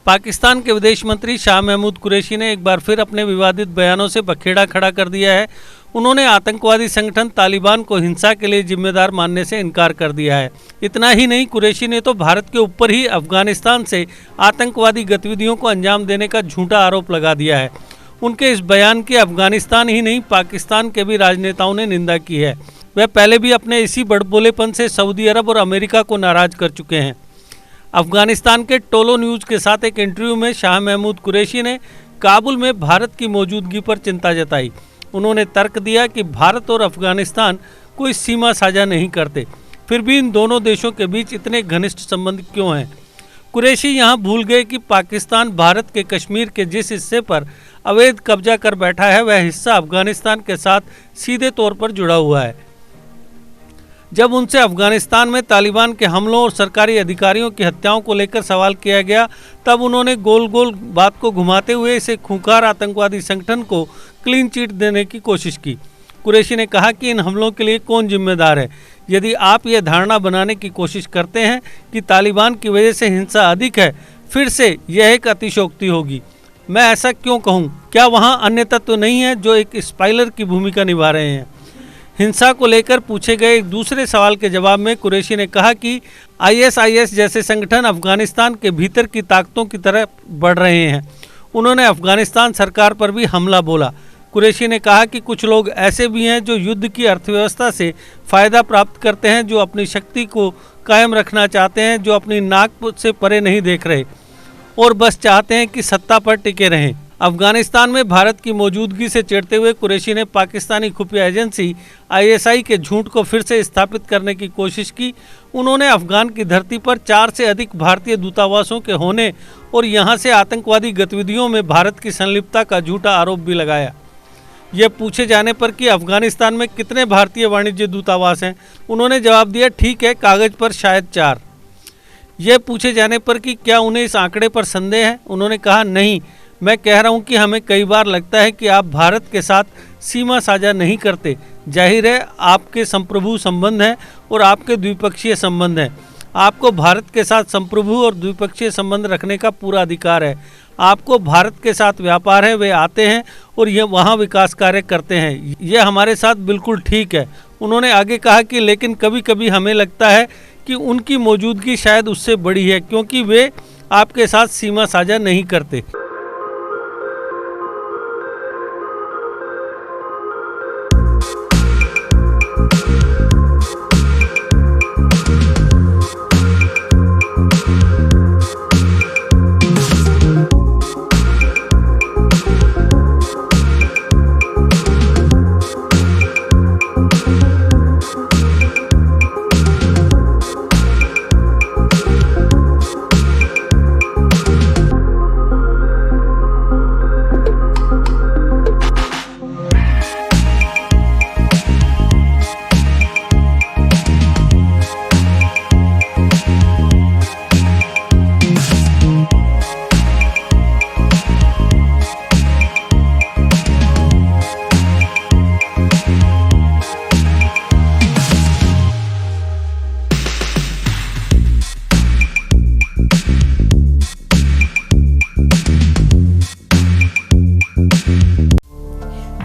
पाकिस्तान के विदेश मंत्री शाह महमूद कुरैशी ने एक बार फिर अपने विवादित बयानों से बखेड़ा खड़ा कर दिया है। उन्होंने आतंकवादी संगठन तालिबान को हिंसा के लिए जिम्मेदार मानने से इनकार कर दिया है। इतना ही नहीं, कुरैशी ने तो भारत के ऊपर ही अफगानिस्तान से आतंकवादी गतिविधियों को अंजाम देने का झूठा आरोप लगा दिया है। उनके इस बयान की अफगानिस्तान ही नहीं, पाकिस्तान के भी राजनेताओं ने निंदा की है। वह पहले भी अपने इसी बड़बोलेपन से सऊदी अरब और अमेरिका को नाराज कर चुके हैं। अफगानिस्तान के टोलो न्यूज़ के साथ एक इंटरव्यू में शाह महमूद कुरैशी ने काबुल में भारत की मौजूदगी पर चिंता जताई। उन्होंने तर्क दिया कि भारत और अफगानिस्तान कोई सीमा साझा नहीं करते, फिर भी इन दोनों देशों के बीच इतने घनिष्ठ संबंध क्यों हैं। कुरैशी यहाँ भूल गए कि पाकिस्तान भारत के कश्मीर के जिस हिस्से पर अवैध कब्जा कर बैठा है, वह हिस्सा अफगानिस्तान के साथ सीधे तौर पर जुड़ा हुआ है। जब उनसे अफगानिस्तान में तालिबान के हमलों और सरकारी अधिकारियों की हत्याओं को लेकर सवाल किया गया, तब उन्होंने गोल गोल बात को घुमाते हुए इसे खूंखार आतंकवादी संगठन को क्लीन चिट देने की कोशिश की। कुरैशी ने कहा कि इन हमलों के लिए कौन जिम्मेदार है। यदि आप यह धारणा बनाने की कोशिश करते हैं कि तालिबान की वजह से हिंसा अधिक है, फिर से यह एक अतिशयोक्ति होगी। मैं ऐसा क्यों कहूँ? क्या वहाँ अन्य तत्व नहीं है जो एक स्पाइलर की भूमिका निभा रहे हैं? हिंसा को लेकर पूछे गए एक दूसरे सवाल के जवाब में कुरैशी ने कहा कि ISIS जैसे संगठन अफगानिस्तान के भीतर की ताकतों की तरफ बढ़ रहे हैं। उन्होंने अफगानिस्तान सरकार पर भी हमला बोला। कुरैशी ने कहा कि कुछ लोग ऐसे भी हैं जो युद्ध की अर्थव्यवस्था से फ़ायदा प्राप्त करते हैं, जो अपनी शक्ति को कायम रखना चाहते हैं, जो अपनी नाक से परे नहीं देख रहे और बस चाहते हैं कि सत्ता पर टिके रहें। अफगानिस्तान में भारत की मौजूदगी से चिढ़ते हुए कुरैशी ने पाकिस्तानी खुफिया एजेंसी ISI के झूठ को फिर से स्थापित करने की कोशिश की। उन्होंने अफगान की धरती पर 4 से अधिक भारतीय दूतावासों के होने और यहां से आतंकवादी गतिविधियों में भारत की संलिप्तता का झूठा आरोप भी लगाया। यह पूछे जाने पर कि अफगानिस्तान में कितने भारतीय वाणिज्य दूतावास हैं, उन्होंने जवाब दिया, ठीक है, कागज़ पर शायद 4। यह पूछे जाने पर कि क्या उन्हें इस आंकड़े पर संदेह है, उन्होंने कहा, नहीं, मैं कह रहा हूं कि हमें कई बार लगता है कि आप भारत के साथ सीमा साझा नहीं करते। जाहिर है आपके संप्रभु संबंध हैं और आपके द्विपक्षीय संबंध हैं। आपको भारत के साथ संप्रभु और द्विपक्षीय संबंध रखने का पूरा अधिकार है। आपको भारत के साथ व्यापार है, वे आते हैं और ये वहाँ विकास कार्य करते हैं। यह हमारे साथ बिल्कुल ठीक है। उन्होंने आगे कहा कि लेकिन कभी कभी हमें लगता है कि उनकी मौजूदगी शायद उससे बड़ी है, क्योंकि वे आपके साथ सीमा साझा नहीं करते।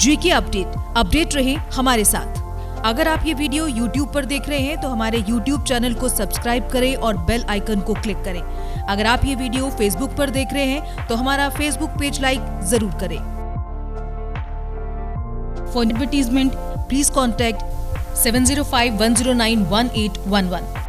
GK अपडेट रहे हमारे साथ। अगर आप ये वीडियो YouTube पर देख रहे हैं तो हमारे YouTube चैनल को सब्सक्राइब करें और बेल आइकन को क्लिक करें। अगर आप ये वीडियो Facebook पर देख रहे हैं तो हमारा Facebook पेज लाइक जरूर करें। For advertisement please contact 7051091811।